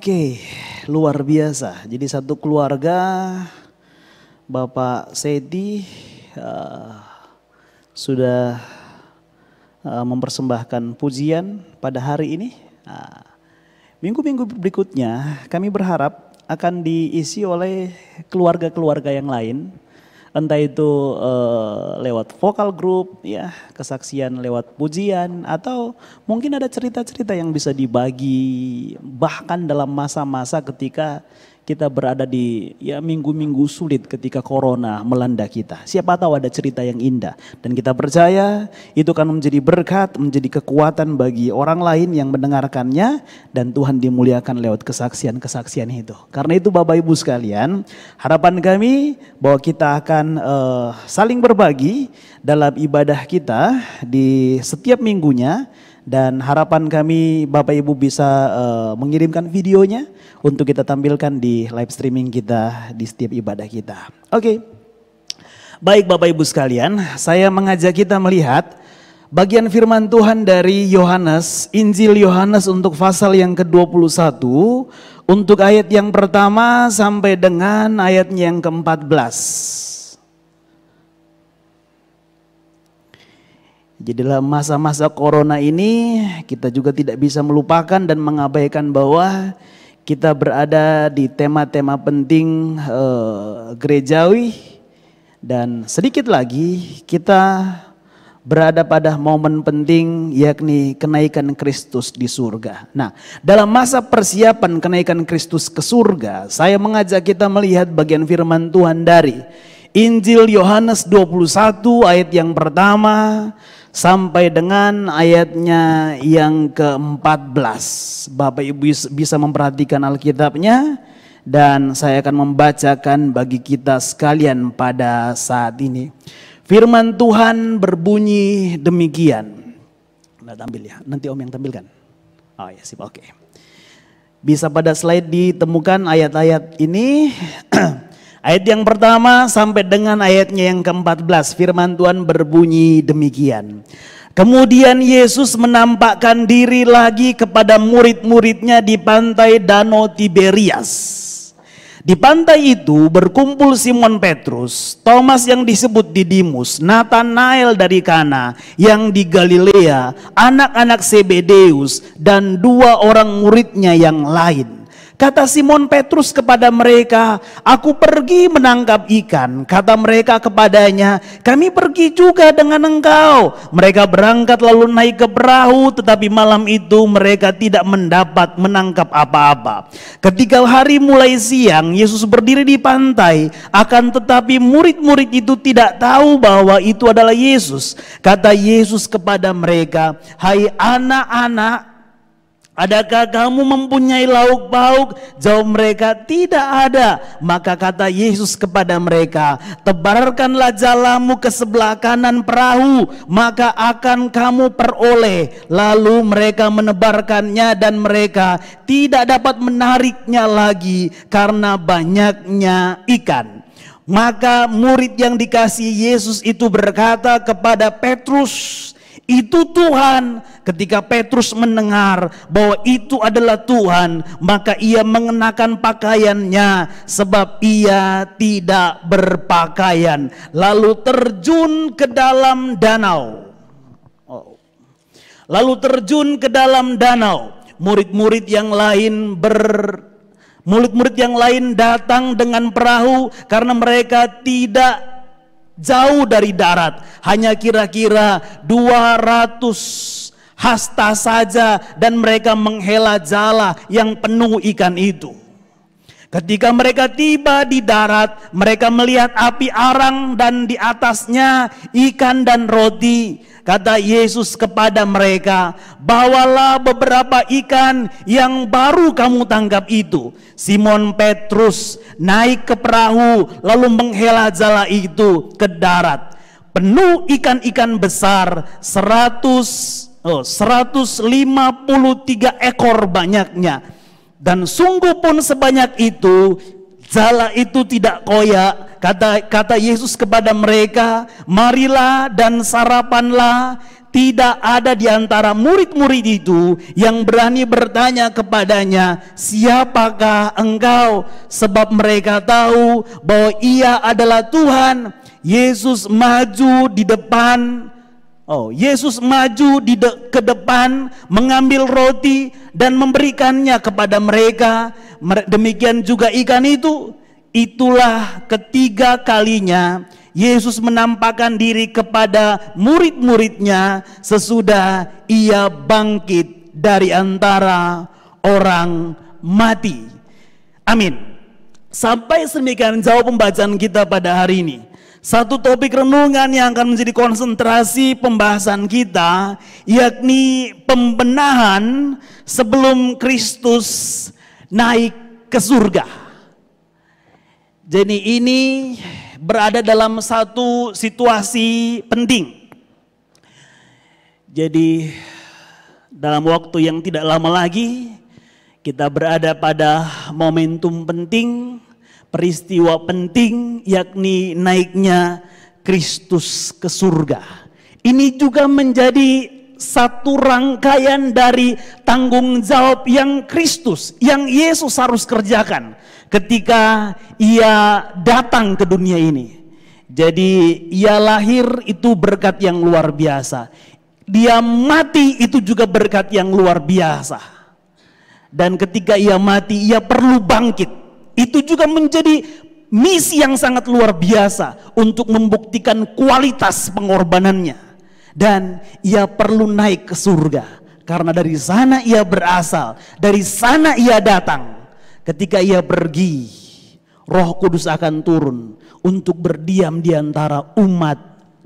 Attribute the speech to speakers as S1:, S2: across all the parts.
S1: Oke, luar biasa. Jadi satu keluarga, Bapak Sedi sudah mempersembahkan pujian pada hari ini. Minggu-minggu berikutnya kami berharap akan diisi oleh keluarga-keluarga yang lain. Entah itu lewat vokal group, ya, kesaksian lewat pujian, atau mungkin ada cerita-cerita yang bisa dibagi bahkan dalam masa-masa ketika kita berada di minggu-minggu sulit ketika corona melanda kita. Siapa tahu ada cerita yang indah dan kita percaya itu akan menjadi berkat, menjadi kekuatan bagi orang lain yang mendengarkannya dan Tuhan dimuliakan lewat kesaksian-kesaksian itu. Karena itu Bapak Ibu sekalian, harapan kami bahwa kita akan saling berbagi dalam ibadah kita di setiap minggunya. Dan harapan kami Bapak Ibu bisa mengirimkan videonya untuk kita tampilkan di live streaming kita di setiap ibadah kita. Oke. Baik Bapak Ibu sekalian, saya mengajak kita melihat bagian firman Tuhan dari Yohanes, Injil Yohanes untuk pasal yang ke-21, untuk ayat yang pertama sampai dengan ayatnya yang ke-14. Jadi dalam masa-masa corona ini kita juga tidak bisa melupakan dan mengabaikan bahwa kita berada di tema-tema penting gerejawi. Dan sedikit lagi kita berada pada momen penting yakni kenaikan Kristus di surga. Nah, dalam masa persiapan kenaikan Kristus ke surga, saya mengajak kita melihat bagian firman Tuhan dari Injil Yohanes 21 ayat yang pertama sampai dengan ayatnya yang ke-14. Bapak Ibu bisa memperhatikan Alkitabnya dan saya akan membacakan bagi kita sekalian pada saat ini. Firman Tuhan berbunyi demikian. Nah, tampil ya, nanti Om yang tampilkan. Oh ya, sip, oke. Bisa pada slide ditemukan ayat-ayat ini. Ayat yang pertama sampai dengan ayatnya yang ke-14, firman Tuhan berbunyi demikian. Kemudian Yesus menampakkan diri lagi kepada murid-muridnya di pantai Danau Tiberias. Di pantai itu berkumpul Simon Petrus, Thomas yang disebut Didimus, Nathanael dari Kana yang di Galilea, anak-anak Zebedeus, dan dua orang muridnya yang lain. Kata Simon Petrus kepada mereka, "Aku pergi menangkap ikan." Kata mereka kepadanya, "Kami pergi juga dengan engkau." Mereka berangkat lalu naik ke perahu, tetapi malam itu mereka tidak mendapat menangkap apa-apa. Ketika hari mulai siang, Yesus berdiri di pantai, akan tetapi murid-murid itu tidak tahu bahwa itu adalah Yesus. Kata Yesus kepada mereka, "Hai anak-anak, adakah kamu mempunyai lauk pauk?" Jawab mereka, "Tidak ada." Maka kata Yesus kepada mereka, "Tebarkanlah jalamu ke sebelah kanan perahu, maka akan kamu peroleh." Lalu mereka menebarkannya dan mereka tidak dapat menariknya lagi karena banyaknya ikan. Maka murid yang dikasihi Yesus itu berkata kepada Petrus, "Itu Tuhan." Ketika Petrus mendengar bahwa itu adalah Tuhan, maka ia mengenakan pakaiannya sebab ia tidak berpakaian, lalu terjun ke dalam danau. Murid-murid yang lain datang dengan perahu karena mereka tidak jauh dari darat, hanya kira-kira 200 hasta saja, dan mereka menghela jala yang penuh ikan itu. Ketika mereka tiba di darat, mereka melihat api arang dan di atasnya ikan dan roti. Kata Yesus kepada mereka, "Bawalah beberapa ikan yang baru kamu tangkap itu." Simon Petrus naik ke perahu lalu menghela jala itu ke darat. Penuh ikan-ikan besar, 153 ekor banyaknya. Dan sungguh pun sebanyak itu, jala itu tidak koyak. Kata Yesus kepada mereka, "Marilah dan sarapanlah." tidak ada di antara murid-murid itu yang berani bertanya kepadanya, "Siapakah engkau?" Sebab mereka tahu bahwa ia adalah Tuhan. Yesus maju di depan. Yesus maju ke depan, mengambil roti dan memberikannya kepada mereka. Demikian juga ikan itu. Itulah ketiga kalinya Yesus menampakkan diri kepada murid-muridnya sesudah ia bangkit dari antara orang mati. Amin. Sampai sedemikian jauh pembacaan kita pada hari ini. Satu topik renungan yang akan menjadi konsentrasi pembahasan kita, yakni pembenahan sebelum Kristus naik ke surga. Jadi ini berada dalam satu situasi penting. Jadi dalam waktu yang tidak lama lagi kita berada pada momentum penting, peristiwa penting, yakni naiknya Kristus ke surga. Ini juga menjadi satu rangkaian dari tanggung jawab yang Kristus, yang Yesus harus kerjakan ketika ia datang ke dunia ini. Jadi ia lahir itu berkat yang luar biasa. Dia mati itu juga berkat yang luar biasa. Dan ketika ia mati, ia perlu bangkit. Itu juga menjadi misi yang sangat luar biasa untuk membuktikan kualitas pengorbanannya. Dan ia perlu naik ke surga karena dari sana ia berasal, dari sana ia datang. Ketika ia pergi, Roh Kudus akan turun untuk berdiam di antara umat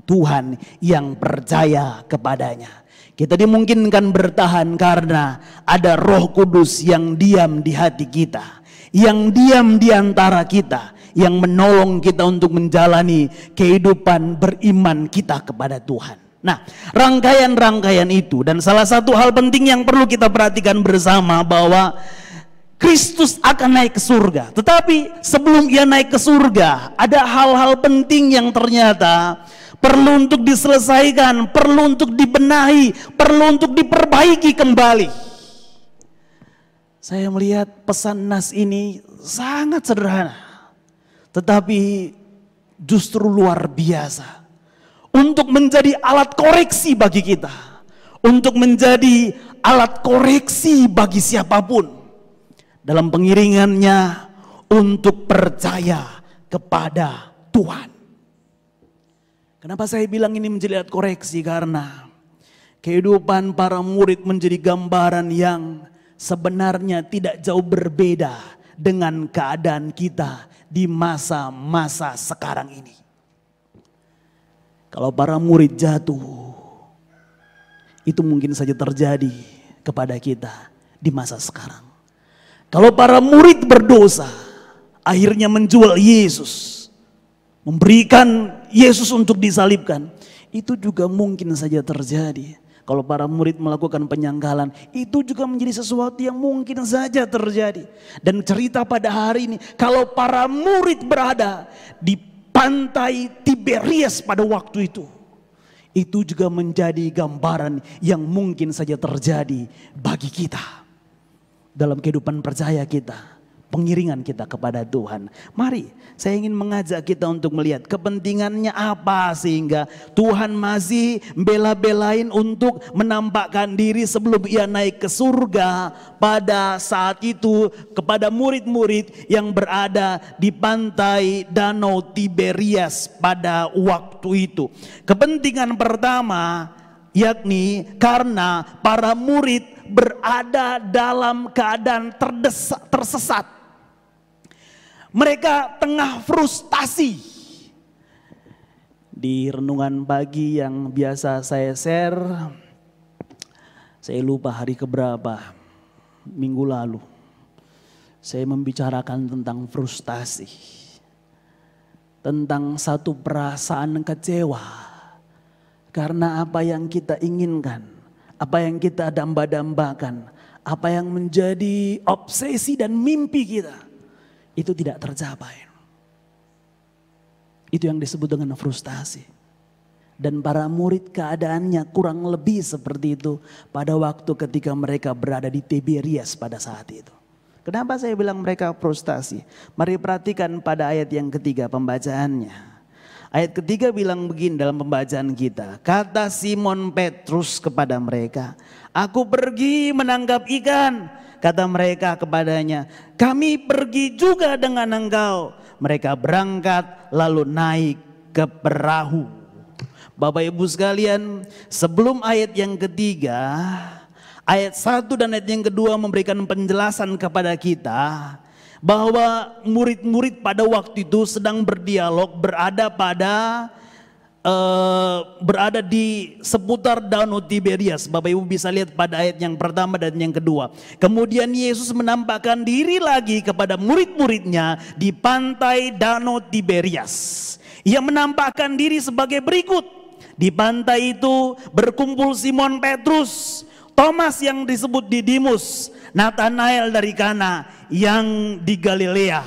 S1: Tuhan yang percaya kepadanya. Kita dimungkinkan bertahan karena ada Roh Kudus yang diam di hati kita, yang diam di antara kita, yang menolong kita untuk menjalani kehidupan beriman kita kepada Tuhan. Nah, rangkaian-rangkaian itu, dan salah satu hal penting yang perlu kita perhatikan bersama bahwa Kristus akan naik ke surga. Tetapi sebelum ia naik ke surga, ada hal-hal penting yang ternyata perlu untuk diselesaikan, perlu untuk dibenahi, perlu untuk diperbaiki kembali. Saya melihat pesan nas ini sangat sederhana, tetapi justru luar biasa. Untuk menjadi alat koreksi bagi kita, untuk menjadi alat koreksi bagi siapapun dalam pengiringannya untuk percaya kepada Tuhan. Kenapa saya bilang ini menjadi alat koreksi? Karena kehidupan para murid menjadi gambaran yang sebenarnya tidak jauh berbeda dengan keadaan kita di masa-masa sekarang ini. Kalau para murid jatuh, itu mungkin saja terjadi kepada kita di masa sekarang. Kalau para murid berdosa, akhirnya menjual Yesus, memberikan Yesus untuk disalibkan, itu juga mungkin saja terjadi. Kalau para murid melakukan penyangkalan, itu juga menjadi sesuatu yang mungkin saja terjadi. Dan cerita pada hari ini, kalau para murid berada di pantai Tiberias pada waktu itu juga menjadi gambaran yang mungkin saja terjadi bagi kita dalam kehidupan percaya kita, pengiringan kita kepada Tuhan. Mari, saya ingin mengajak kita untuk melihat kepentingannya apa sehingga Tuhan masih bela-belain untuk menampakkan diri sebelum ia naik ke surga pada saat itu kepada murid-murid yang berada di pantai Danau Tiberias pada waktu itu. Kepentingan pertama yakni karena para murid berada dalam keadaan tersesat. Mereka tengah frustasi. Di renungan pagi yang biasa saya share, saya lupa hari keberapa, minggu lalu, saya membicarakan tentang frustasi. Tentang satu perasaan kecewa karena apa yang kita inginkan, apa yang kita damba-dambakan, apa yang menjadi obsesi dan mimpi kita, itu tidak tercapai. Itu yang disebut dengan frustasi. Dan para murid keadaannya kurang lebih seperti itu pada waktu ketika mereka berada di Tiberias pada saat itu. Kenapa saya bilang mereka frustasi? Mari perhatikan pada ayat yang ketiga pembacaannya. Ayat ketiga bilang begini dalam pembacaan kita. Kata Simon Petrus kepada mereka, "Aku pergi menangkap ikan." Kata mereka kepadanya, "Kami pergi juga dengan engkau." Mereka berangkat lalu naik ke perahu. Bapak Ibu sekalian, sebelum ayat yang ketiga, ayat 1 dan ayat yang kedua memberikan penjelasan kepada kita bahwa murid-murid pada waktu itu sedang berdialog, berada di seputar Danau Tiberias. Bapak Ibu bisa lihat pada ayat yang pertama dan yang kedua. Kemudian Yesus menampakkan diri lagi kepada murid-muridnya di pantai Danau Tiberias. Ia menampakkan diri sebagai berikut. Di pantai itu berkumpul Simon Petrus, Thomas yang disebut Didimus, Nathanael dari Kana yang di Galilea,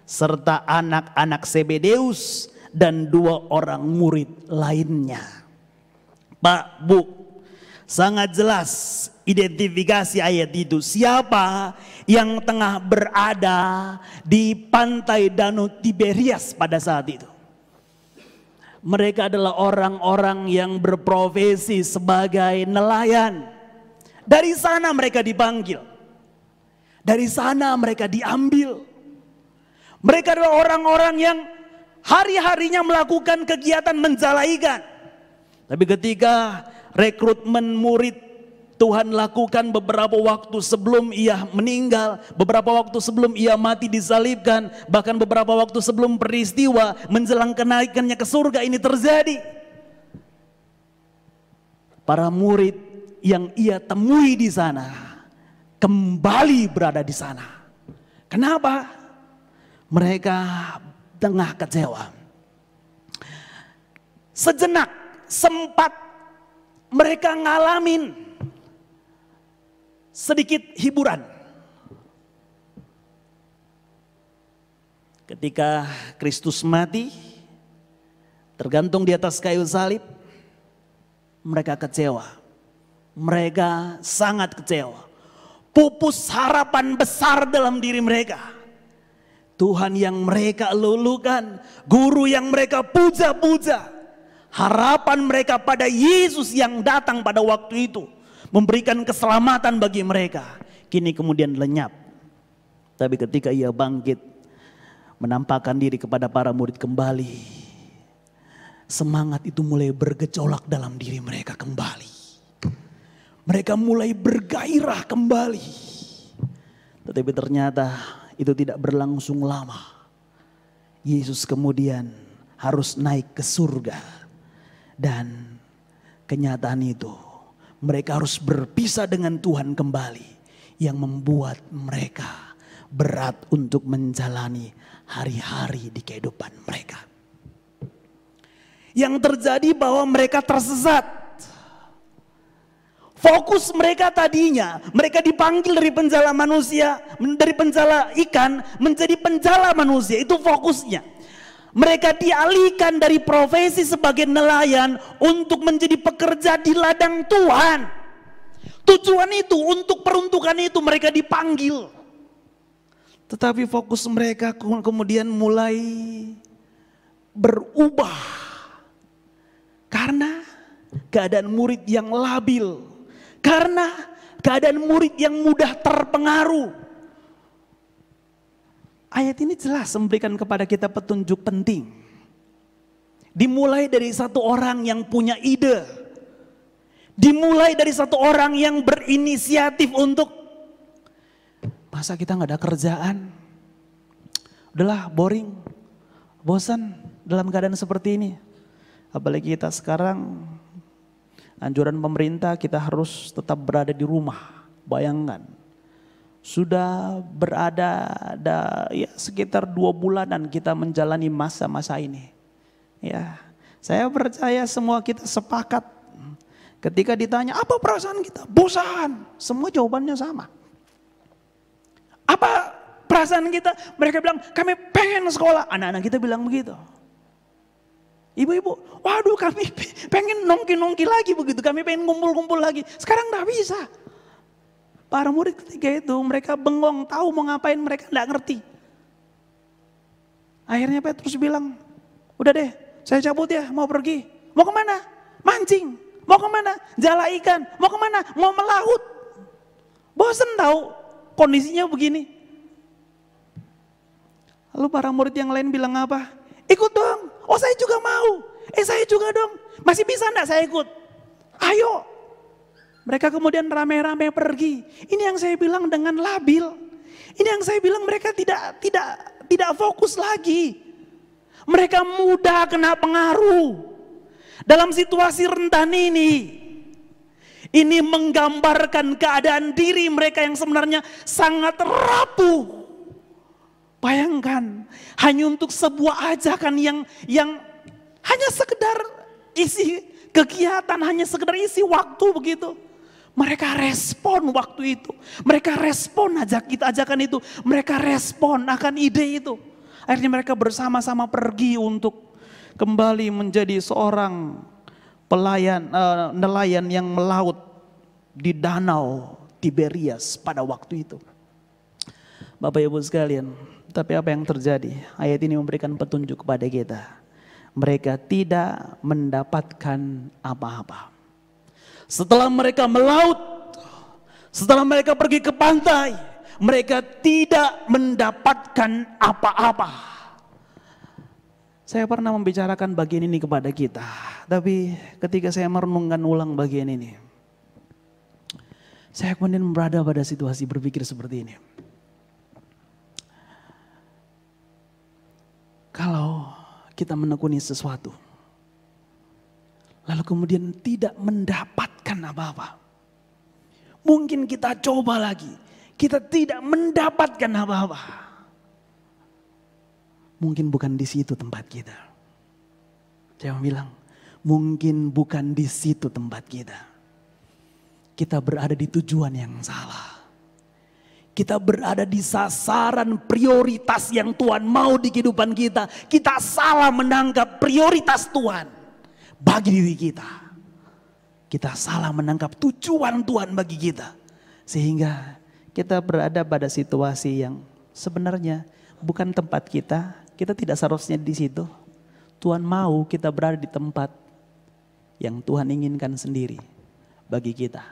S1: serta anak-anak Zebedeus dan 2 orang murid lainnya. Pak, Bu, sangat jelas identifikasi ayat itu. Siapa yang tengah berada di pantai Danau Tiberias pada saat itu? Mereka adalah orang-orang yang berprofesi sebagai nelayan. Dari sana mereka dipanggil. Dari sana mereka diambil. Mereka adalah orang-orang yang hari-harinya melakukan kegiatan menjala ikan. Tapi ketika rekrutmen murid Tuhan lakukan beberapa waktu sebelum ia meninggal, beberapa waktu sebelum ia mati disalibkan, bahkan beberapa waktu sebelum peristiwa menjelang kenaikannya ke surga ini terjadi. Para murid yang ia temui di sana kembali berada di sana. Kenapa? Mereka tengah kecewa. Sejenak sempat mereka ngalamin sedikit hiburan. Ketika Kristus mati, tergantung di atas kayu salib, mereka kecewa. Mereka sangat kecewa. Pupus harapan besar dalam diri mereka. Tuhan yang mereka lulukan, guru yang mereka puja-puja, harapan mereka pada Yesus yang datang pada waktu itu, memberikan keselamatan bagi mereka, kini kemudian lenyap. Tapi ketika ia bangkit, menampakkan diri kepada para murid kembali, semangat itu mulai bergejolak dalam diri mereka kembali. Mereka mulai bergairah kembali. Tetapi ternyata itu tidak berlangsung lama. Yesus kemudian harus naik ke surga. Dan kenyataan itu, mereka harus berpisah dengan Tuhan kembali, yang membuat mereka berat untuk menjalani hari-hari di kehidupan mereka. Yang terjadi bahwa mereka tersesat. Fokus mereka tadinya, mereka dipanggil dari penjala manusia, dari penjala ikan menjadi penjala manusia, itu fokusnya. Mereka dialihkan dari profesi sebagai nelayan untuk menjadi pekerja di ladang Tuhan. Tujuan itu, untuk peruntukan itu mereka dipanggil. Tetapi fokus mereka kemudian mulai berubah. Karena keadaan murid yang labil. Karena keadaan murid yang mudah terpengaruh. Ayat ini jelas memberikan kepada kita petunjuk penting. Dimulai dari satu orang yang punya ide. Dimulai dari satu orang yang berinisiatif untuk, masa kita gak ada kerjaan? Udahlah, boring, bosan dalam keadaan seperti ini. Apalagi kita sekarang, anjuran pemerintah kita harus tetap berada di rumah. Bayangkan. Sudah berada sekitar 2 bulanan kita menjalani masa-masa ini. Ya, saya percaya semua kita sepakat. Ketika ditanya apa perasaan kita? Bosan. Semua jawabannya sama. Apa perasaan kita? Mereka bilang kami pengen sekolah. Anak-anak kita bilang begitu. Ibu-ibu, waduh kami pengen nongki-nongki lagi begitu, kami pengen ngumpul-ngumpul lagi. Sekarang gak bisa. Para murid ketika itu mereka bengong, tahu mau ngapain mereka gak ngerti. Akhirnya Petrus bilang, udah deh saya cabut ya, mau pergi. Mau kemana? Mancing. Mau kemana? Jala ikan. Mau kemana? Mau melaut. Bosen tahu kondisinya begini. Lalu para murid yang lain bilang apa? Ikut dong. Oh saya juga mau. Saya juga dong. Masih bisa enggak saya ikut? Ayo. Mereka kemudian rame-rame pergi. Ini yang saya bilang dengan labil. Ini yang saya bilang mereka tidak fokus lagi. Mereka mudah kena pengaruh. Dalam situasi rentan ini menggambarkan keadaan diri mereka yang sebenarnya sangat rapuh. Bayangkan, hanya untuk sebuah ajakan yang hanya sekedar isi kegiatan, hanya sekedar isi waktu begitu. Mereka respon waktu itu, mereka respon ajakan itu, mereka respon akan ide itu. Akhirnya mereka bersama-sama pergi untuk kembali menjadi seorang nelayan yang melaut di danau Tiberias pada waktu itu. Bapak Ibu sekalian, tapi apa yang terjadi? Ayat ini memberikan petunjuk kepada kita. Mereka tidak mendapatkan apa-apa. Setelah mereka melaut, setelah mereka pergi ke pantai, mereka tidak mendapatkan apa-apa. Saya pernah membicarakan bagian ini kepada kita, tapi ketika saya merenungkan ulang bagian ini, saya kemudian berada pada situasi berpikir seperti ini. Kalau kita menekuni sesuatu, lalu kemudian tidak mendapatkan apa-apa. Mungkin kita coba lagi, kita tidak mendapatkan apa-apa. Mungkin bukan di situ tempat kita. Saya bilang, mungkin bukan di situ tempat kita. Kita berada di tujuan yang salah. Kita berada di sasaran prioritas yang Tuhan mau di kehidupan kita. Kita salah menangkap prioritas Tuhan bagi diri kita. Kita salah menangkap tujuan Tuhan bagi kita. Sehingga kita berada pada situasi yang sebenarnya bukan tempat kita. Kita tidak seharusnya di situ. Tuhan mau kita berada di tempat yang Tuhan inginkan sendiri bagi kita.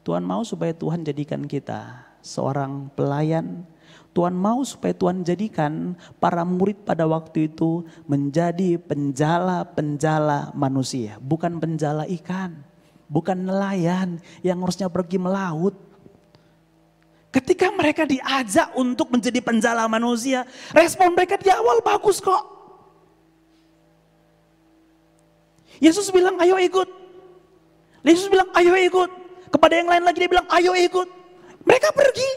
S1: Tuhan mau supaya Tuhan jadikan kita seorang pelayan. Tuhan mau supaya Tuhan jadikan para murid pada waktu itu menjadi penjala-penjala manusia. Bukan penjala ikan, bukan nelayan yang harusnya pergi melaut. Ketika mereka diajak untuk menjadi penjala manusia, respon mereka di awal bagus kok. Yesus bilang ayo ikut. Yesus bilang ayo ikut. Kepada yang lain lagi dia bilang ayo ikut. Mereka pergi.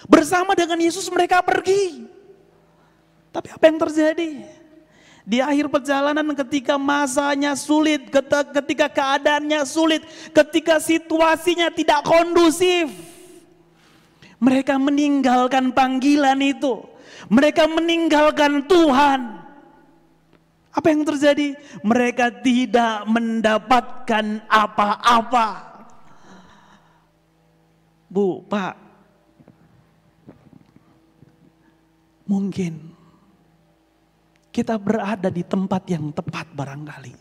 S1: Bersama dengan Yesus mereka pergi. Tapi apa yang terjadi? Di akhir perjalanan ketika masanya sulit, ketika keadaannya sulit, ketika situasinya tidak kondusif. Mereka meninggalkan panggilan itu. Mereka meninggalkan Tuhan. Apa yang terjadi? Mereka tidak mendapatkan apa-apa. Bu, Pak, mungkin kita berada di tempat yang tepat barangkali.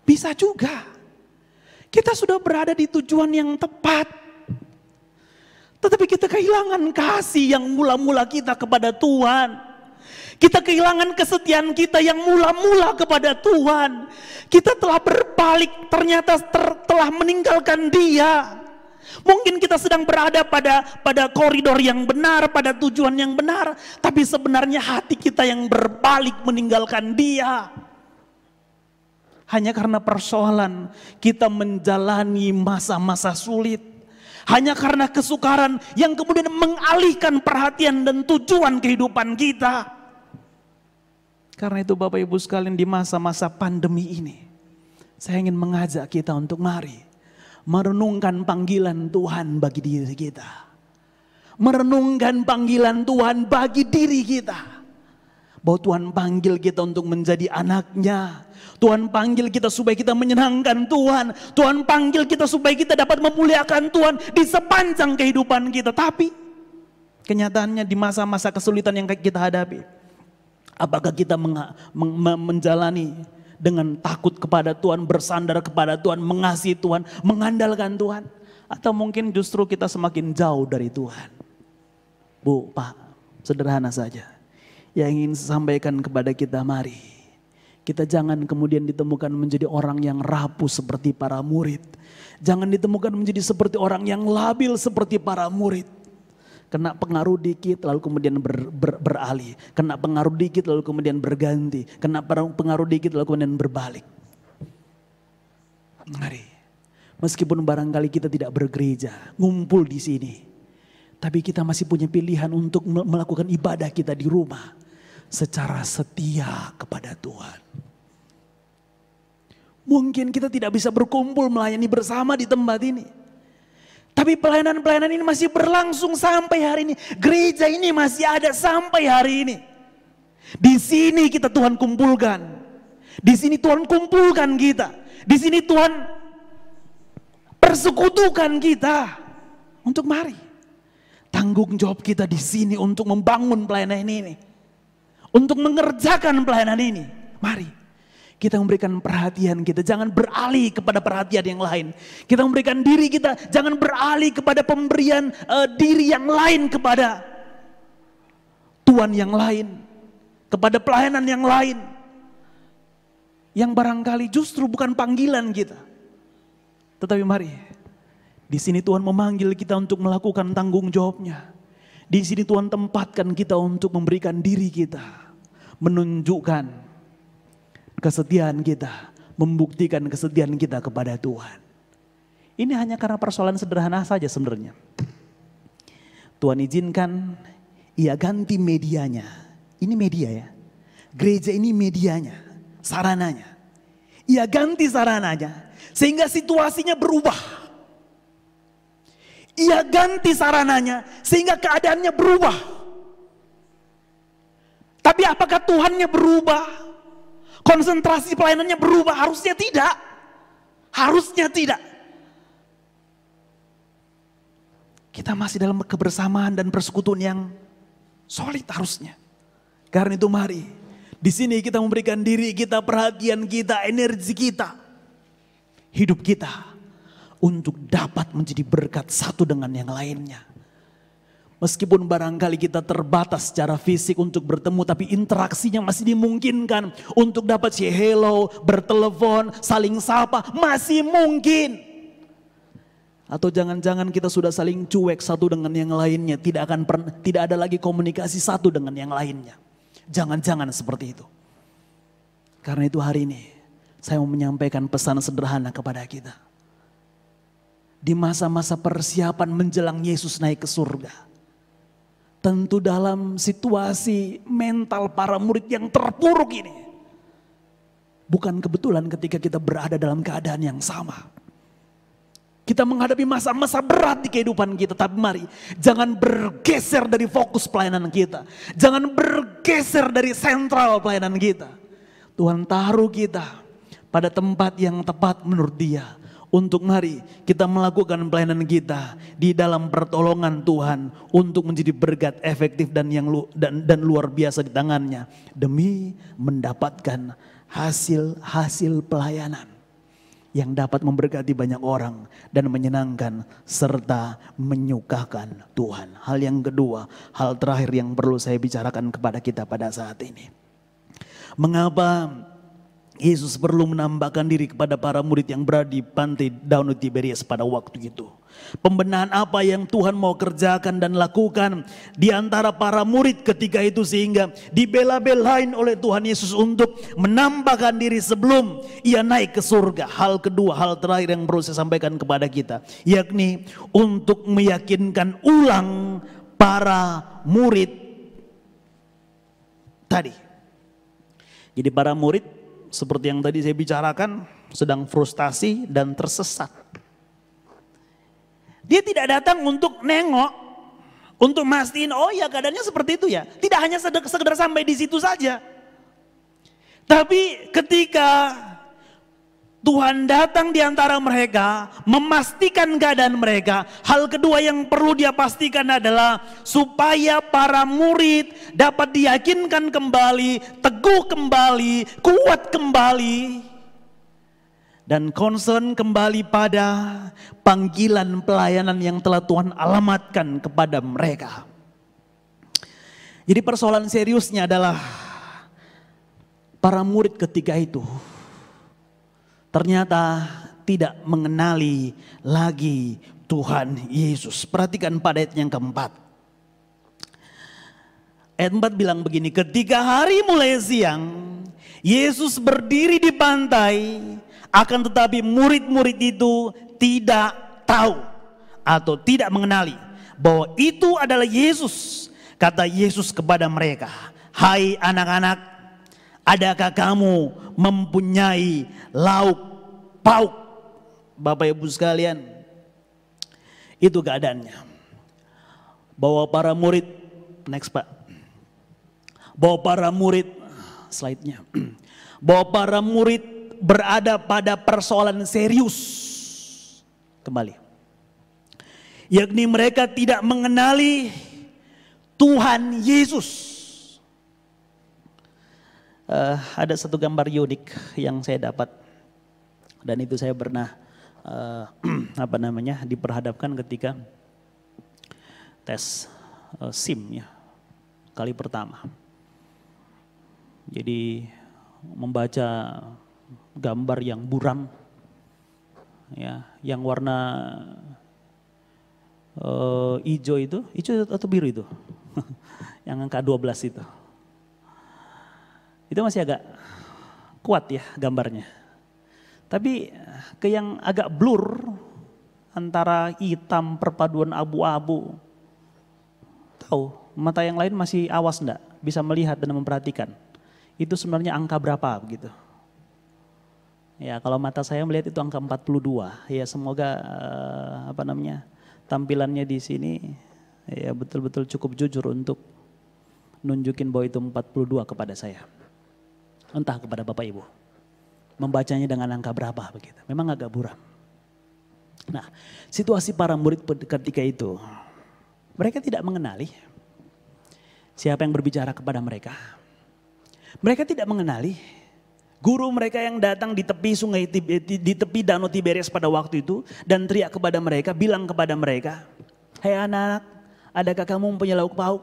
S1: Bisa juga. Kita sudah berada di tujuan yang tepat. Tetapi kita kehilangan kasih yang mula-mula kita kepada Tuhan. Kita kehilangan kesetiaan kita yang mula-mula kepada Tuhan. Kita telah berbalik, ternyata telah meninggalkan Dia. Mungkin kita sedang berada pada koridor yang benar, pada tujuan yang benar. Tapi sebenarnya hati kita yang berbalik meninggalkan Dia. Hanya karena persoalan kita menjalani masa-masa sulit. Hanya karena kesukaran yang kemudian mengalihkan perhatian dan tujuan kehidupan kita. Karena itu Bapak Ibu sekalian, di masa-masa pandemi ini, saya ingin mengajak kita untuk mari merenungkan panggilan Tuhan bagi diri kita. Merenungkan panggilan Tuhan bagi diri kita. Bahwa Tuhan panggil kita untuk menjadi anaknya. Tuhan panggil kita supaya kita menyenangkan Tuhan. Tuhan panggil kita supaya kita dapat memuliakan Tuhan di sepanjang kehidupan kita. Tapi kenyataannya di masa-masa kesulitan yang kita hadapi, apakah kita menjalani dengan takut kepada Tuhan, bersandar kepada Tuhan, mengasihi Tuhan, mengandalkan Tuhan? Atau mungkin justru kita semakin jauh dari Tuhan? Bu, Pak, sederhana saja. Yang ingin saya sampaikan kepada kita, mari kita jangan kemudian ditemukan menjadi orang yang rapuh seperti para murid. Jangan ditemukan menjadi seperti orang yang labil seperti para murid. Kena pengaruh dikit lalu kemudian beralih. Kena pengaruh dikit lalu kemudian berganti. Kena pengaruh dikit lalu kemudian berbalik. Mari, meskipun barangkali kita tidak bergereja, ngumpul di sini, tapi kita masih punya pilihan untuk melakukan ibadah kita di rumah secara setia kepada Tuhan. Mungkin kita tidak bisa berkumpul melayani bersama di tempat ini, tapi pelayanan-pelayanan ini masih berlangsung sampai hari ini. Gereja ini masih ada sampai hari ini. Di sini kita Tuhan kumpulkan. Di sini Tuhan kumpulkan kita. Di sini Tuhan persekutukan kita. Untuk mari, tanggung jawab kita di sini untuk membangun pelayanan ini. Untuk mengerjakan pelayanan ini. Mari kita memberikan perhatian kita, jangan beralih kepada perhatian yang lain. Kita memberikan diri kita, jangan beralih kepada pemberian diri yang lain kepada Tuhan yang lain, kepada pelayanan yang lain, yang barangkali justru bukan panggilan kita. Tetapi mari, di sini Tuhan memanggil kita untuk melakukan tanggung jawabnya. Di sini Tuhan tempatkan kita untuk memberikan diri kita, menunjukkan kesetiaan kita, membuktikan kesetiaan kita kepada Tuhan. Ini hanya karena persoalan sederhana saja sebenarnya. Tuhan izinkan ia ganti medianya. Ini media ya. Gereja ini medianya, sarananya. Ia ganti sarananya sehingga situasinya berubah. Ia ganti sarananya sehingga keadaannya berubah. Tapi apakah Tuhannya berubah? Konsentrasi pelayanannya berubah? Harusnya tidak. Harusnya tidak. Kita masih dalam kebersamaan dan persekutuan yang solid harusnya. Karena itu mari, di sini kita memberikan diri kita, perhatian kita, energi kita, hidup kita untuk dapat menjadi berkat satu dengan yang lainnya. Meskipun barangkali kita terbatas secara fisik untuk bertemu, tapi interaksinya masih dimungkinkan untuk dapat say hello, bertelepon, saling sapa, masih mungkin. Atau jangan-jangan kita sudah saling cuek satu dengan yang lainnya, tidak ada lagi komunikasi satu dengan yang lainnya. Jangan-jangan seperti itu. Karena itu hari ini saya mau menyampaikan pesan sederhana kepada kita. Di masa-masa persiapan menjelang Yesus naik ke surga, tentu dalam situasi mental para murid yang terpuruk ini, bukan kebetulan ketika kita berada dalam keadaan yang sama. Kita menghadapi masa-masa berat di kehidupan kita, tapi mari jangan bergeser dari fokus pelayanan kita. Jangan bergeser dari sentral pelayanan kita. Tuhan taruh kita pada tempat yang tepat menurut Dia. Untuk mari kita melakukan pelayanan kita di dalam pertolongan Tuhan untuk menjadi berkat efektif dan luar biasa di tangannya, demi mendapatkan hasil pelayanan yang dapat memberkati banyak orang dan menyenangkan serta menyukakan Tuhan. Hal yang kedua, hal terakhir yang perlu saya bicarakan kepada kita pada saat ini. Mengapa Yesus perlu menambahkan diri kepada para murid yang berada di pantai Danau Tiberias pada waktu itu? Pembenahan apa yang Tuhan mau kerjakan dan lakukan di antara para murid ketika itu sehingga dibela-belain oleh Tuhan Yesus untuk menambahkan diri sebelum ia naik ke surga? Hal kedua, hal terakhir yang perlu saya sampaikan kepada kita, yakni untuk meyakinkan ulang para murid tadi. Jadi para murid seperti yang tadi saya bicarakan sedang frustasi dan tersesat. Dia tidak datang untuk nengok, Untuk mastiin, oh ya keadaannya seperti itu ya. Tidak hanya sekedar sampai di situ saja. Tapi ketika Tuhan datang di antara mereka, memastikan keadaan mereka. Hal kedua yang perlu dia pastikan adalah supaya para murid dapat diyakinkan kembali, teguh kembali, kuat kembali. Dan concern kembali pada panggilan pelayanan yang telah Tuhan alamatkan kepada mereka. Jadi persoalan seriusnya adalah para murid ketika itu ternyata tidak mengenali lagi Tuhan Yesus. Perhatikan pada ayat yang keempat. Ayat 4 bilang begini, ketika hari mulai siang, Yesus berdiri di pantai, akan tetapi murid-murid itu tidak tahu atau tidak mengenali bahwa itu adalah Yesus. Kata Yesus kepada mereka, hai anak-anak, adakah kamu mempunyai lauk pauk? Bapak Ibu sekalian, itu keadaannya. Bahwa para murid, next Pak. Bahwa para murid, slide-nya. Bahwa para murid berada pada persoalan serius. Kembali. Yakni mereka tidak mengenali Tuhan Yesus. Ada satu gambar unik yang saya dapat, dan itu saya pernah diperhadapkan ketika tes SIM ya, kali pertama. Jadi membaca gambar yang buram, ya, yang warna hijau atau biru itu, yang angka 12 itu. Itu masih agak kuat ya gambarnya. Tapi ke yang agak blur antara hitam perpaduan abu-abu. Tahu, mata yang lain masih awas enggak? Bisa melihat dan memperhatikan. Itu sebenarnya angka berapa begitu. Ya, kalau mata saya melihat itu angka 42. Ya, semoga tampilannya di sini ya betul-betul cukup jujur untuk nunjukin bahwa itu 42 kepada saya. Entah kepada Bapak Ibu, membacanya dengan angka berapa begitu. Memang agak buram. Nah, situasi para murid ketika itu, mereka tidak mengenali siapa yang berbicara kepada mereka. Mereka tidak mengenali guru mereka yang datang di tepi sungai, di tepi danau Tiberias pada waktu itu, dan teriak kepada mereka, bilang kepada mereka, "Hai anak, adakah kamu mempunyai lauk pauk?"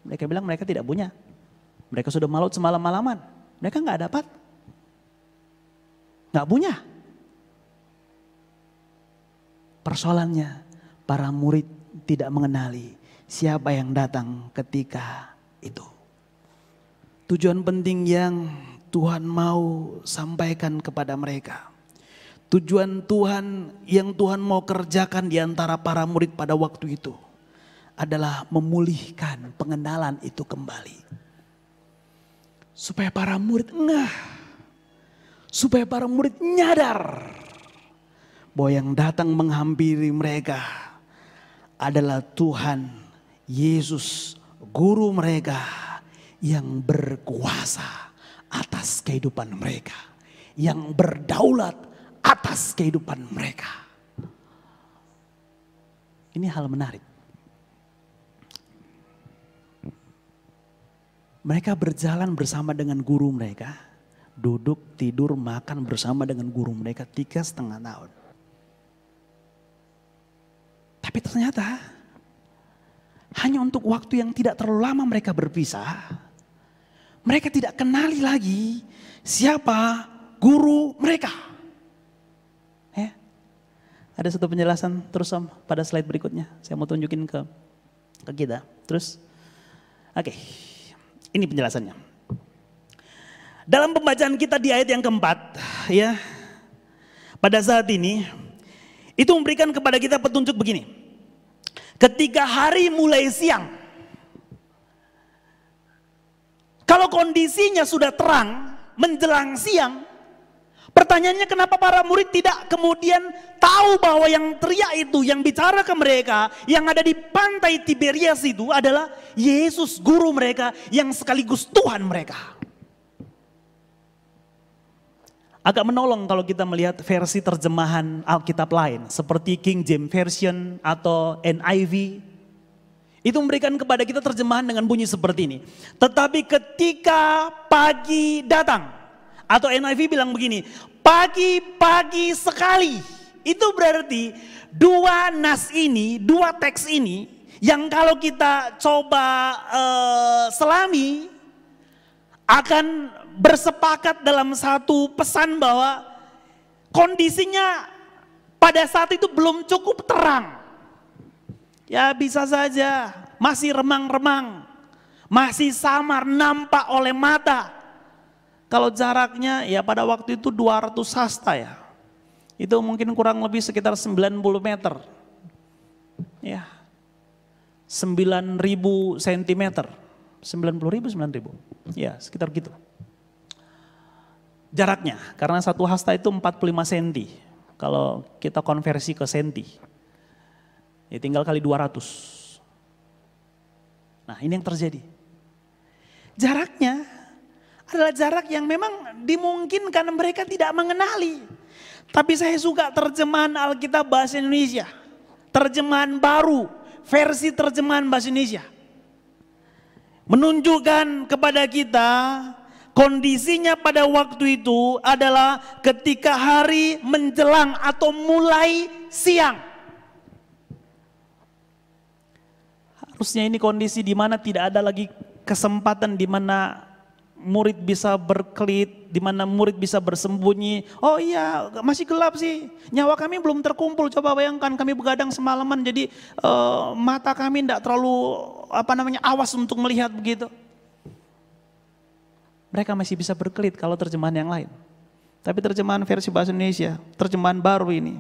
S1: Mereka bilang mereka tidak punya. Mereka sudah melaut semalam-malaman. Mereka nggak dapat. Nggak punya. Persoalannya, para murid tidak mengenali siapa yang datang ketika itu. Tujuan penting yang Tuhan mau sampaikan kepada mereka. Tujuan Tuhan yang Tuhan mau kerjakan di antara para murid pada waktu itu adalah memulihkan pengenalan itu kembali. Supaya para murid ngeh, supaya para murid nyadar bahwa yang datang menghampiri mereka adalah Tuhan Yesus, guru mereka yang berkuasa atas kehidupan mereka, yang berdaulat atas kehidupan mereka. Ini hal menarik. Mereka berjalan bersama dengan guru mereka, duduk, tidur, makan bersama dengan guru mereka 3,5 tahun. Tapi ternyata hanya untuk waktu yang tidak terlalu lama mereka berpisah. Mereka tidak kenali lagi siapa guru mereka. Ada satu penjelasan terus Om pada slide berikutnya. Saya mau tunjukin ke kita. Terus, oke. Ini penjelasannya. Dalam pembacaan kita di ayat yang keempat, ya, pada saat ini, itu memberikan kepada kita petunjuk begini. Ketika hari mulai siang, kalau kondisinya sudah terang, menjelang siang, Pertanyaannya, kenapa para murid tidak kemudian tahu bahwa yang teriak itu, yang bicara ke mereka, yang ada di pantai Tiberias itu adalah Yesus, guru mereka yang sekaligus Tuhan mereka. Agak menolong kalau kita melihat versi terjemahan Alkitab lain seperti King James Version atau NIV. Itu memberikan kepada kita terjemahan dengan bunyi seperti ini. Tetapi ketika pagi datang, atau NIV bilang begini, pagi-pagi sekali. Itu berarti dua nas ini, dua teks ini, yang kalau kita coba selami, akan bersepakat dalam satu pesan bahwa kondisinya pada saat itu belum cukup terang. Ya bisa saja, masih remang-remang, masih samar nampak oleh mata. Kalau jaraknya ya pada waktu itu 200 hasta ya. Itu mungkin kurang lebih sekitar 90 meter. Ya. 9.000 cm. 90.000, 9.000. Ya, sekitar gitu. Jaraknya, karena satu hasta itu 45 cm. Kalau kita konversi ke senti. Ya tinggal kali 200. Nah, ini yang terjadi. Jaraknya adalah jarak yang memang dimungkinkan mereka tidak mengenali. Tapi saya suka terjemahan Alkitab bahasa Indonesia. Terjemahan baru, versi terjemahan bahasa Indonesia. Menunjukkan kepada kita kondisinya pada waktu itu adalah ketika hari menjelang atau mulai siang. Harusnya ini kondisi di mana tidak ada lagi kesempatan di mana murid bisa berkelit, di mana murid bisa bersembunyi. Oh iya, masih gelap sih. Nyawa kami belum terkumpul. Coba bayangkan kami begadang semalaman, jadi mata kami tidak terlalu awas untuk melihat begitu. Mereka masih bisa berkelit kalau terjemahan yang lain. Tapi terjemahan versi bahasa Indonesia, terjemahan baru ini,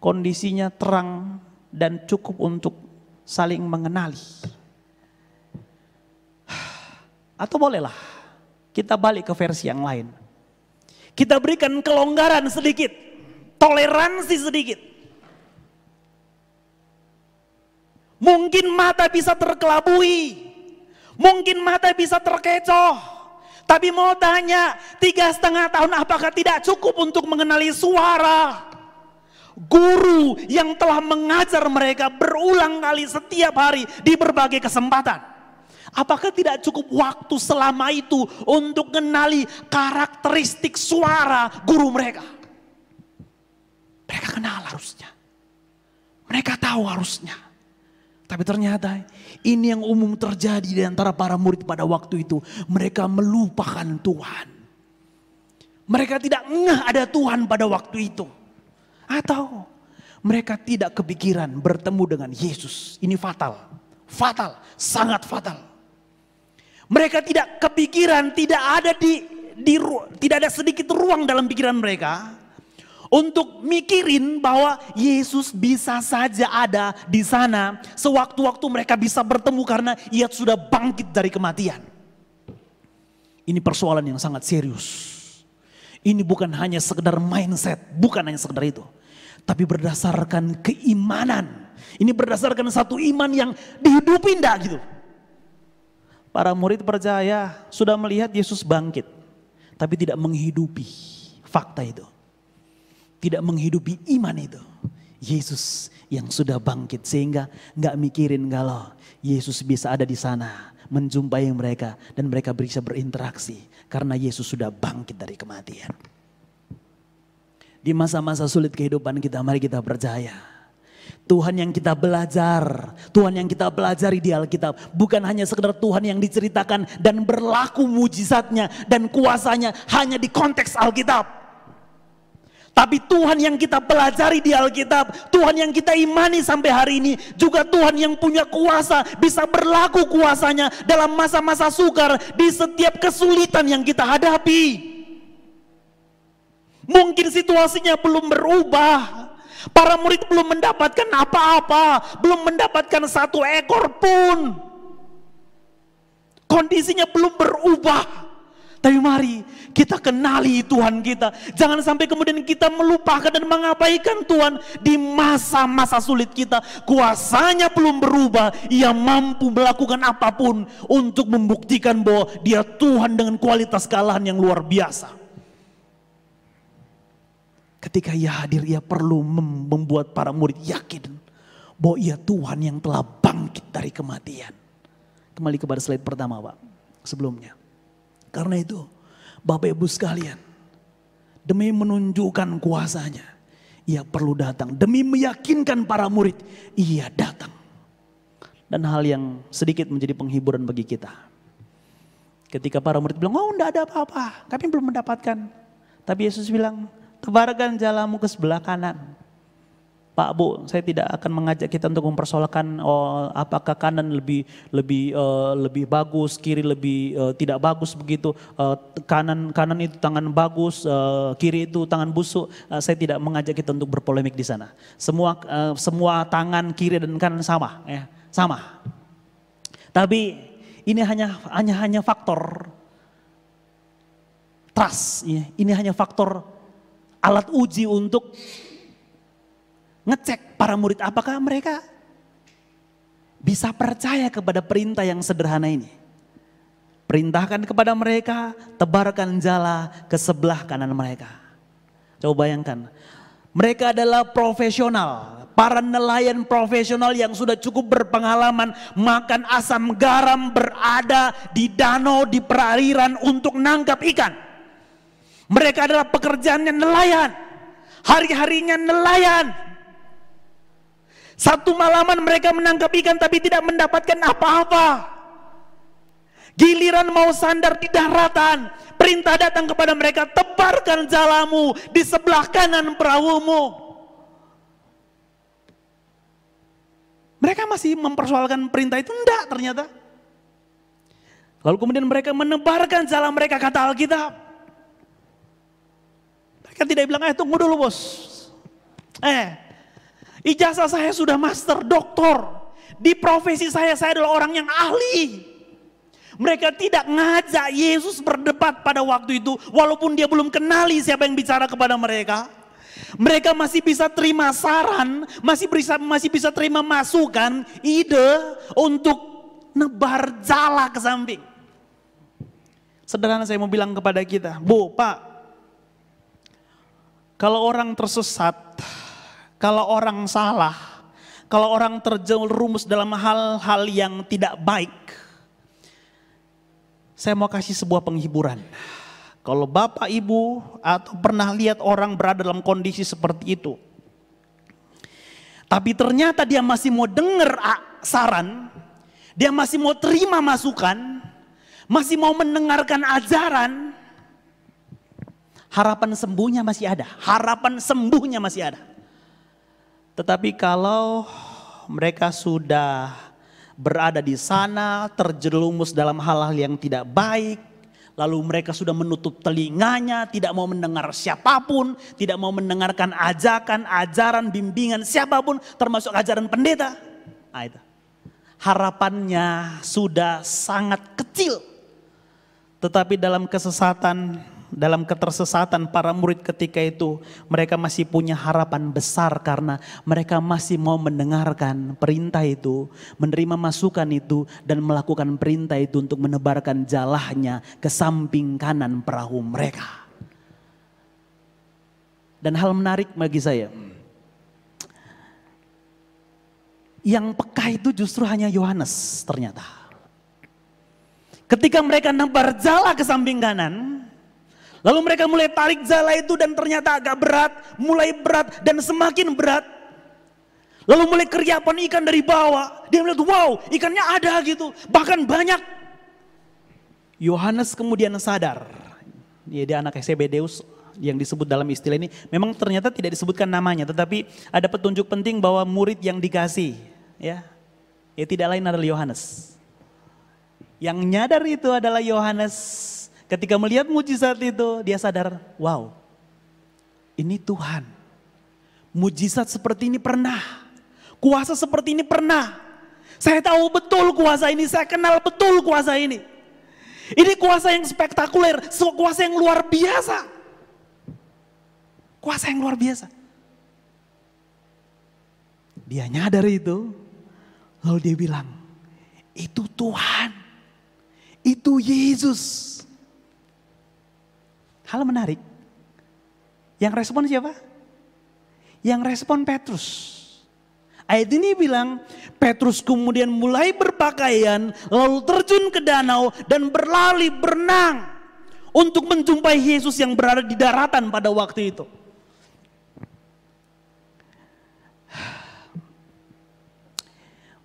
S1: kondisinya terang dan cukup untuk saling mengenali. Atau bolehlah kita balik ke versi yang lain. Kita berikan kelonggaran sedikit, toleransi sedikit. Mungkin mata bisa terkelabui, mungkin mata bisa terkecoh. Tapi mau tanya, 3,5 tahun apakah tidak cukup untuk mengenali suara guru yang telah mengajar mereka berulang kali setiap hari di berbagai kesempatan? Apakah tidak cukup waktu selama itu untuk mengenali karakteristik suara guru mereka? Mereka kenal harusnya. Mereka tahu harusnya. Tapi ternyata ini yang umum terjadi di antara para murid pada waktu itu. Mereka melupakan Tuhan. Mereka tidak ngeh ada Tuhan pada waktu itu. Atau mereka tidak kepikiran bertemu dengan Yesus. Ini fatal. Fatal, sangat fatal. Mereka tidak kepikiran, tidak ada sedikit ruang dalam pikiran mereka untuk mikirin bahwa Yesus bisa saja ada di sana sewaktu-waktu mereka bisa bertemu karena Ia sudah bangkit dari kematian. Ini persoalan yang sangat serius. Ini bukan hanya sekedar mindset, bukan hanya sekedar itu. Tapi berdasarkan keimanan. Ini berdasarkan satu iman yang dihidupi enggak gitu. Para murid percaya sudah melihat Yesus bangkit. Tapi tidak menghidupi fakta itu. Tidak menghidupi iman itu. Yesus yang sudah bangkit sehingga gak mikirin kalau Yesus bisa ada di sana. Menjumpai mereka dan mereka bisa berinteraksi. Karena Yesus sudah bangkit dari kematian. Di masa-masa sulit kehidupan kita, mari kita percaya. Tuhan yang kita belajar, Tuhan yang kita pelajari di Alkitab bukan hanya sekedar Tuhan yang diceritakan dan berlaku mujizatnya dan kuasanya hanya di konteks Alkitab. Tapi Tuhan yang kita pelajari di Alkitab, Tuhan yang kita imani sampai hari ini juga Tuhan yang punya kuasa, bisa berlaku kuasanya dalam masa-masa sukar di setiap kesulitan yang kita hadapi. Mungkin situasinya belum berubah. Para murid belum mendapatkan apa-apa, belum mendapatkan satu ekor pun. Kondisinya belum berubah. Tapi mari kita kenali Tuhan kita. Jangan sampai kemudian kita melupakan dan mengabaikan Tuhan di masa-masa sulit kita. Kuasanya belum berubah. Ia mampu melakukan apapun untuk membuktikan bahwa Dia Tuhan dengan kualitas kealahan yang luar biasa. Ketika Ia hadir, Ia perlu membuat para murid yakin bahwa Ia Tuhan yang telah bangkit dari kematian. Kembali kepada slide pertama, Pak, sebelumnya. Karena itu, Bapak Ibu sekalian, demi menunjukkan kuasanya, Ia perlu datang. Demi meyakinkan para murid, Ia datang. Dan hal yang sedikit menjadi penghiburan bagi kita. Ketika para murid bilang, oh enggak ada apa-apa, kami belum mendapatkan. Tapi Yesus bilang, tebarkan jalamu ke sebelah kanan. Pak, Bu, saya tidak akan mengajak kita untuk mempersoalkan apakah kanan lebih bagus, kiri lebih tidak bagus begitu. Kanan itu tangan bagus, kiri itu tangan busuk. Saya tidak mengajak kita untuk berpolemik di sana. Semua tangan kiri dan kanan sama, ya, sama. Tapi ini hanya faktor trust, ya. Ini hanya faktor alat uji untuk ngecek para murid apakah mereka bisa percaya kepada perintah yang sederhana ini. Perintahkan kepada mereka, tebarkan jala ke sebelah kanan mereka. Coba bayangkan, mereka adalah profesional, para nelayan profesional yang sudah cukup berpengalaman makan asam garam, berada di danau, di perairan untuk nangkap ikan. Mereka adalah pekerjaannya nelayan, hari-harinya nelayan. Satu malaman mereka menangkap ikan tapi tidak mendapatkan apa-apa. Giliran mau sandar di daratan, perintah datang kepada mereka, tebarkan jalamu di sebelah kanan perahumu. Mereka masih mempersoalkan perintah itu, enggak ternyata. Lalu kemudian mereka menebarkan jala mereka, kata Alkitab. Mereka tidak bilang, tunggu dulu bos. Ijazah saya sudah master, doktor. Di profesi saya adalah orang yang ahli. Mereka tidak ngajak Yesus berdebat pada waktu itu. Walaupun dia belum kenali siapa yang bicara kepada mereka. Mereka masih bisa terima saran, masih bisa terima masukan, ide untuk nebar jala ke samping. Sederhana saya mau bilang kepada kita, Bu, Pak. Kalau orang tersesat, kalau orang salah, kalau orang terjerumus dalam hal-hal yang tidak baik, saya mau kasih sebuah penghiburan. Kalau Bapak Ibu atau pernah lihat orang berada dalam kondisi seperti itu, tapi ternyata dia masih mau dengar saran, dia masih mau terima masukan, masih mau mendengarkan ajaran, harapan sembuhnya masih ada, harapan sembuhnya masih ada. Tetapi kalau mereka sudah berada di sana, terjerumus dalam hal-hal yang tidak baik, lalu mereka sudah menutup telinganya, tidak mau mendengar siapapun, tidak mau mendengarkan ajakan, ajaran, bimbingan siapapun, termasuk ajaran pendeta. Itu. Harapannya sudah sangat kecil. Tetapi dalam ketersesatan para murid ketika itu, mereka masih punya harapan besar karena mereka masih mau mendengarkan perintah itu, menerima masukan itu, dan melakukan perintah itu untuk menebarkan jalahnya ke samping kanan perahu mereka. Dan hal menarik bagi saya, yang peka itu justru hanya Yohanes ternyata. Ketika mereka nebar jala ke samping kanan, lalu mereka mulai tarik jala itu dan ternyata agak berat, mulai berat dan semakin berat. Lalu mulai keriapan ikan dari bawah. Dia melihat, wow, ikannya ada gitu, bahkan banyak. Yohanes kemudian sadar, dia anak Zebedeus yang disebut dalam istilah ini. Memang ternyata tidak disebutkan namanya, tetapi ada petunjuk penting bahwa murid yang dikasih, ya tidak lain adalah Yohanes. Yang nyadar itu adalah Yohanes. Ketika melihat mujizat itu, dia sadar, wow, ini Tuhan. Mujizat seperti ini pernah, kuasa seperti ini pernah. Saya tahu betul kuasa ini, saya kenal betul kuasa ini. Ini kuasa yang spektakuler, kuasa yang luar biasa. Kuasa yang luar biasa. Dia nyadar itu, lalu dia bilang, itu Tuhan, itu Yesus. Hal menarik, yang respon siapa? Yang respon Petrus. Ayat ini bilang, Petrus kemudian mulai berpakaian, lalu terjun ke danau dan berlari berenang untuk menjumpai Yesus yang berada di daratan pada waktu itu.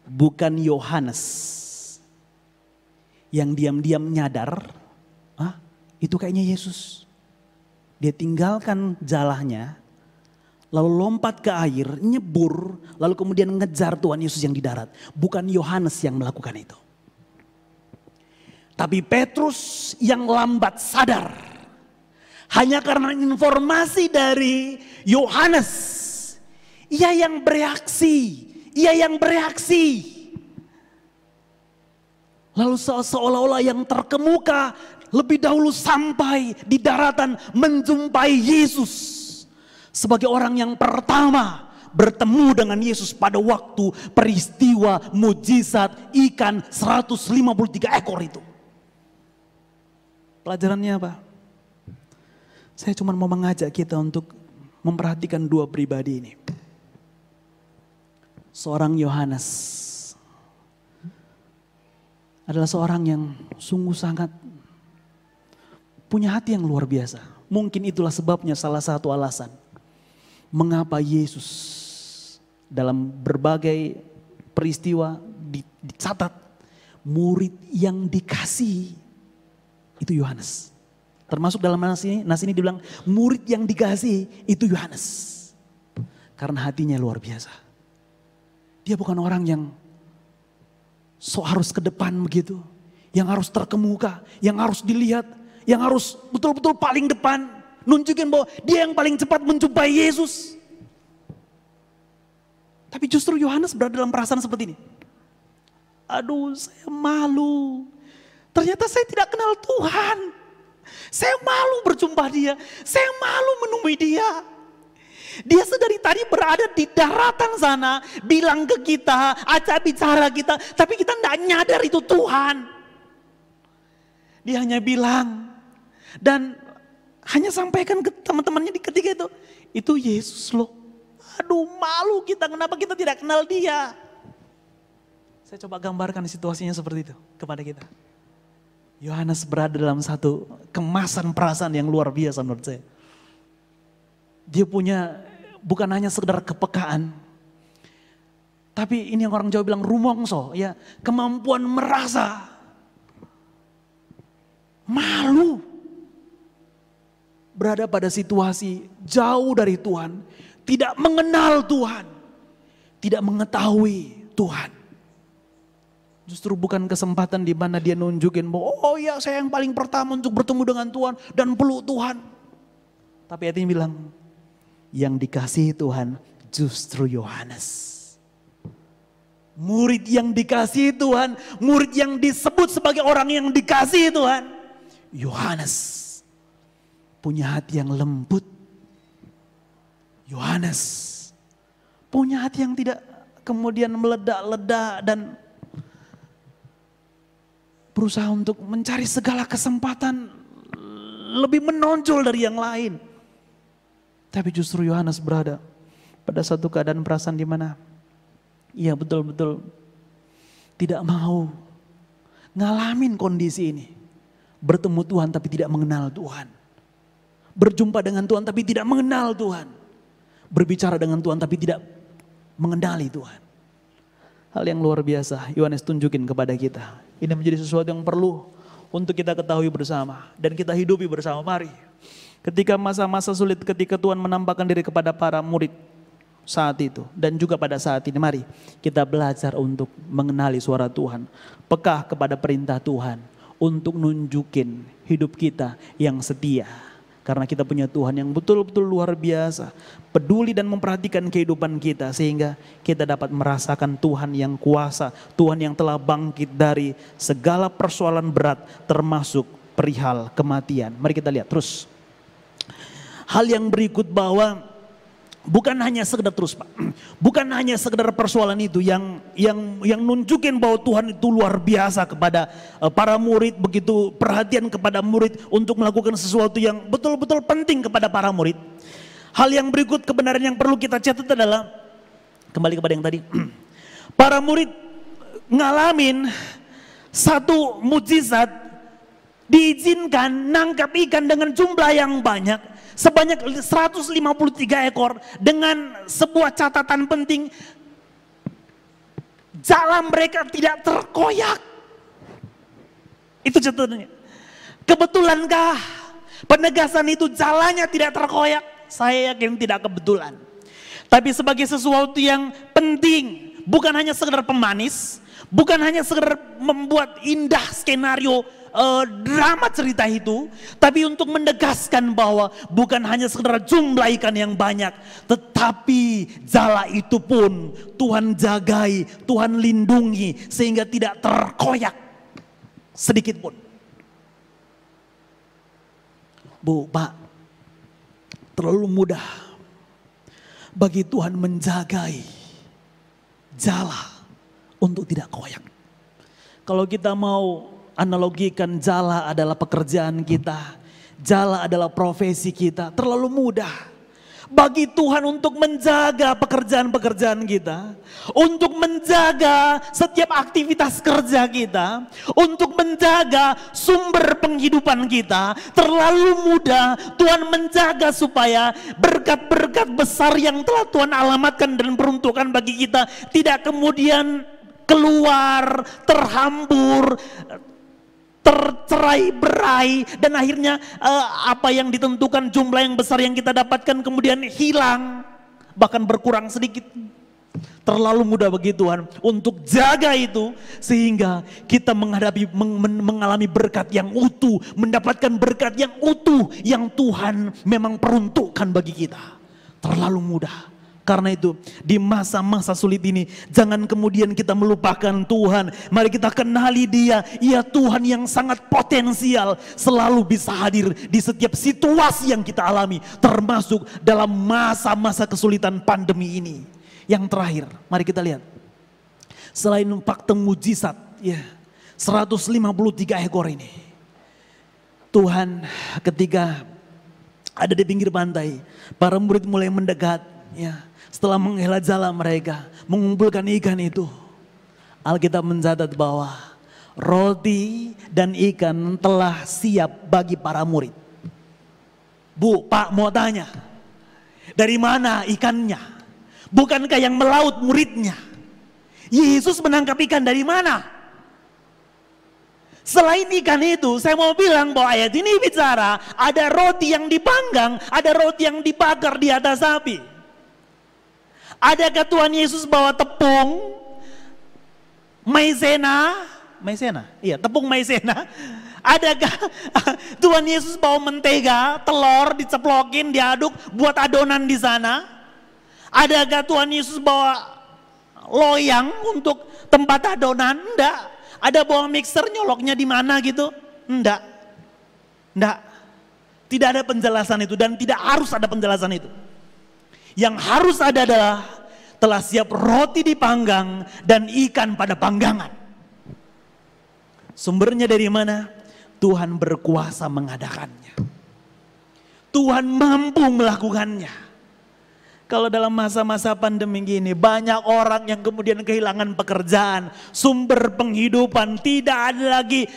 S1: Bukan Yohanes yang diam-diam nyadar, itu kayaknya Yesus. Dia tinggalkan jalahnya, lalu lompat ke air, nyebur, lalu kemudian ngejar Tuhan Yesus yang di darat. Bukan Yohanes yang melakukan itu. Tapi Petrus yang lambat sadar. Hanya karena informasi dari Yohanes. Ia yang bereaksi. Lalu seolah-olah yang terkemuka lebih dahulu sampai di daratan menjumpai Yesus. Sebagai orang yang pertama bertemu dengan Yesus pada waktu peristiwa mujizat ikan 153 ekor itu. Pelajarannya apa? Saya cuma mau mengajak kita untuk memperhatikan dua pribadi ini. Seorang Yohanes adalah seorang yang sungguh sangat punya hati yang luar biasa. Mungkin itulah sebabnya salah satu alasan mengapa Yesus dalam berbagai peristiwa dicatat murid yang dikasihi itu Yohanes. Termasuk dalam nas ini dibilang murid yang dikasihi itu Yohanes. Karena hatinya luar biasa. Dia bukan orang yang harus ke depan begitu. Yang harus terkemuka, yang harus dilihat, yang harus betul-betul paling depan. Nunjukin bahwa dia yang paling cepat menjumpai Yesus. Tapi justru Yohanes berada dalam perasaan seperti ini. Aduh, saya malu. Ternyata saya tidak kenal Tuhan. Saya malu berjumpa dia. Saya malu menemui dia. Dia sedari tadi berada di daratan sana. Bilang ke kita, ajak bicara kita. Tapi kita tidak nyadar itu Tuhan. Dia hanya bilang. Dan hanya sampaikan ke teman-temannya di ketika itu. Itu Yesus loh. Aduh malu kita, kenapa kita tidak kenal dia. Saya coba gambarkan situasinya seperti itu kepada kita. Yohanes berada dalam satu kemasan perasaan yang luar biasa menurut saya. Dia punya bukan hanya sekedar kepekaan. Tapi ini yang orang Jawa bilang rumongso, ya, kemampuan merasa malu. Berada pada situasi jauh dari Tuhan, tidak mengenal Tuhan, tidak mengetahui Tuhan. Justru bukan kesempatan di mana dia nunjukin bahwa oh ya saya yang paling pertama untuk bertemu dengan Tuhan dan peluk Tuhan. Tapi artinya bilang yang dikasihi Tuhan justru Yohanes. Murid yang dikasihi Tuhan, murid yang disebut sebagai orang yang dikasihi Tuhan, Yohanes. Punya hati yang lembut. Yohanes punya hati yang tidak kemudian meledak-ledak dan berusaha untuk mencari segala kesempatan lebih menonjol dari yang lain. Tapi justru Yohanes berada pada satu keadaan perasaan di mana ia betul-betul tidak mau ngalamin kondisi ini. Bertemu Tuhan tapi tidak mengenal Tuhan. Berjumpa dengan Tuhan tapi tidak mengenal Tuhan. Berbicara dengan Tuhan tapi tidak mengenali Tuhan. Hal yang luar biasa Yohanes tunjukin kepada kita. Ini menjadi sesuatu yang perlu untuk kita ketahui bersama. Dan kita hidupi bersama. Mari. Ketika masa-masa sulit, ketika Tuhan menampakkan diri kepada para murid saat itu. Dan juga pada saat ini, mari kita belajar untuk mengenali suara Tuhan. Peka kepada perintah Tuhan. Untuk nunjukin hidup kita yang setia. Karena kita punya Tuhan yang betul-betul luar biasa, peduli dan memperhatikan kehidupan kita sehingga kita dapat merasakan Tuhan yang kuasa, Tuhan yang telah bangkit dari segala persoalan berat termasuk perihal kematian. Mari kita lihat terus. Hal yang berikut bahwa bukan hanya sekedar bukan hanya sekedar persoalan itu yang nunjukin bahwa Tuhan itu luar biasa kepada para murid, begitu perhatian kepada murid untuk melakukan sesuatu yang betul-betul penting kepada para murid. Hal yang berikut kebenaran yang perlu kita catat adalah, kembali kepada yang tadi, para murid ngalamin satu mujizat, diizinkan nangkap ikan dengan jumlah yang banyak. Sebanyak 153 ekor dengan sebuah catatan penting, jala mereka tidak terkoyak. Itu catatannya. Kebetulankah penegasan itu jalanya tidak terkoyak? Saya yakin tidak kebetulan. Tapi sebagai sesuatu yang penting, bukan hanya sekedar pemanis, bukan hanya sekedar membuat indah skenario drama cerita itu, tapi untuk menegaskan bahwa bukan hanya sekedar jumlah ikan yang banyak, tetapi jala itu pun Tuhan jagai, Tuhan lindungi sehingga tidak terkoyak sedikit pun. Bu, Pak, terlalu mudah bagi Tuhan menjagai jala untuk tidak koyak. Kalau kita mau analogikan jala adalah pekerjaan kita, jala adalah profesi kita, terlalu mudah bagi Tuhan untuk menjaga pekerjaan-pekerjaan kita, untuk menjaga setiap aktivitas kerja kita, untuk menjaga sumber penghidupan kita. Terlalu mudah Tuhan menjaga supaya berkat-berkat besar yang telah Tuhan alamatkan dan peruntukkan bagi kita tidak kemudian keluar, terhambur, tercerai berai, dan akhirnya apa yang ditentukan, jumlah yang besar yang kita dapatkan kemudian hilang, bahkan berkurang sedikit. Terlalu mudah bagi Tuhan untuk jaga itu sehingga kita mengalami berkat yang utuh, mendapatkan berkat yang utuh yang Tuhan memang peruntukkan bagi kita. Terlalu mudah. Karena itu di masa-masa sulit ini jangan kemudian kita melupakan Tuhan. Mari kita kenali Dia. Ia Tuhan yang sangat potensial, selalu bisa hadir di setiap situasi yang kita alami, termasuk dalam masa-masa kesulitan pandemi ini. Yang terakhir, mari kita lihat. Selain fakta mujizat, ya, 153 ekor ini. Tuhan ketika ada di pinggir pantai, para murid mulai mendekat, ya. Setelah menghela jala mereka, mengumpulkan ikan itu, Alkitab mencatat bahwa roti dan ikan telah siap bagi para murid. Bu, Pak mau tanya, dari mana ikannya? Bukankah yang melaut muridnya? Yesus menangkap ikan dari mana? Selain ikan itu, saya mau bilang bahwa ayat ini bicara ada roti yang dipanggang, ada roti yang dibakar di atas api. Adakah Tuhan Yesus bawa tepung maizena? Iya, tepung maizena. Adakah Tuhan Yesus bawa mentega, telur diceplokin, diaduk buat adonan di sana? Adakah Tuhan Yesus bawa loyang untuk tempat adonan? Enggak. Ada bawa mixer, nyoloknya di mana gitu? Enggak. Tidak ada penjelasan itu dan tidak harus ada penjelasan itu. Yang harus ada adalah telah siap roti dipanggang dan ikan pada panggangan. Sumbernya dari mana? Tuhan berkuasa mengadakannya. Tuhan mampu melakukannya. Kalau dalam masa-masa pandemi gini banyak orang yang kemudian kehilangan pekerjaan, sumber penghidupan, tidak ada lagi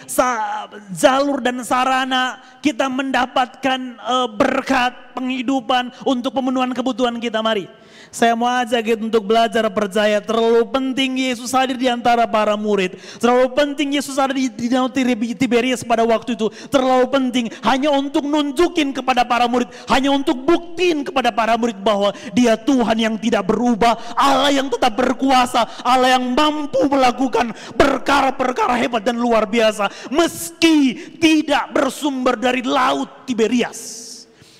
S1: jalur dan sarana kita mendapatkan berkat penghidupan untuk pemenuhan kebutuhan kita. Mari saya mau ajak kita untuk belajar percaya. Terlalu penting Yesus hadir di antara para murid. Terlalu penting Yesus ada di Danau Tiberias pada waktu itu. Terlalu penting hanya untuk nunjukin kepada para murid, hanya untuk buktiin kepada para murid bahwa Dia Tuhan yang tidak berubah, Allah yang tetap berkuasa, Allah yang mampu melakukan perkara-perkara hebat dan luar biasa meski tidak bersumber dari laut Tiberias.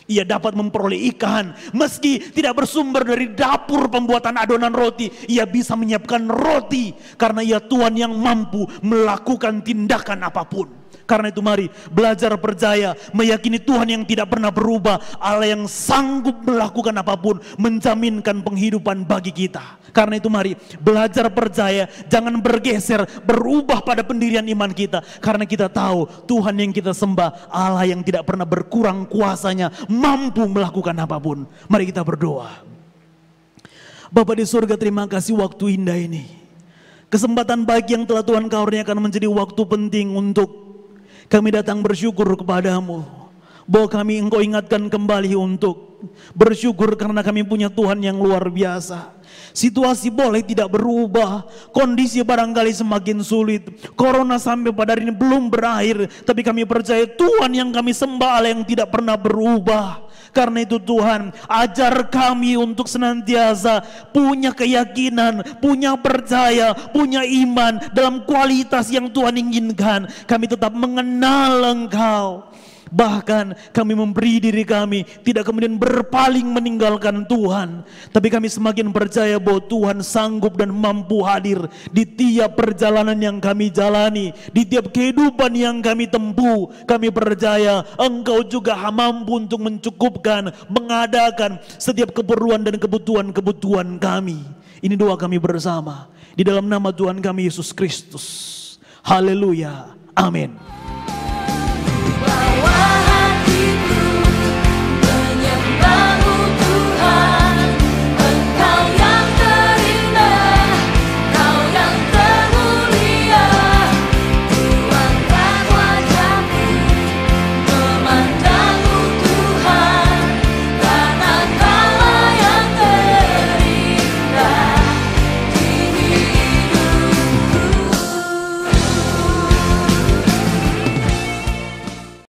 S2: Ia dapat memperoleh ikan. Meski tidak bersumber dari dapur pembuatan adonan roti, ia bisa menyiapkan roti. Karena ia Tuhan yang mampu melakukan tindakan apapun. Karena itu mari belajar percaya, meyakini Tuhan yang tidak pernah berubah, Allah yang sanggup melakukan apapun, menjaminkan penghidupan bagi kita. Karena itu mari belajar percaya, jangan bergeser, berubah pada pendirian iman kita. Karena kita tahu Tuhan yang kita sembah, Allah yang tidak pernah berkurang kuasanya, mampu melakukan apapun. Mari kita berdoa. Bapa di surga, terima kasih waktu indah ini. Kesempatan baik yang telah Tuhan karuniakan menjadi waktu penting untuk kami datang bersyukur kepadamu, bahwa kami Engkau ingatkan kembali untuk bersyukur karena kami punya Tuhan yang luar biasa. Situasi boleh tidak berubah, kondisi barangkali semakin sulit, corona sampai pada hari ini belum berakhir, tapi kami percaya Tuhan yang kami sembah Allah yang tidak pernah berubah. Karena itu Tuhan, ajar kami untuk senantiasa punya keyakinan, punya percaya, punya iman dalam kualitas yang Tuhan inginkan. Kami tetap mengenal Engkau. Bahkan kami memberi diri kami, tidak kemudian berpaling meninggalkan Tuhan, tapi kami semakin percaya bahwa Tuhan sanggup dan mampu hadir di tiap perjalanan yang kami jalani, di tiap kehidupan yang kami tempuh. Kami percaya Engkau juga mampu untuk mencukupkan, mengadakan setiap keperluan dan kebutuhan kami. Ini doa kami bersama di dalam nama Tuhan kami Yesus Kristus. Haleluya, amin.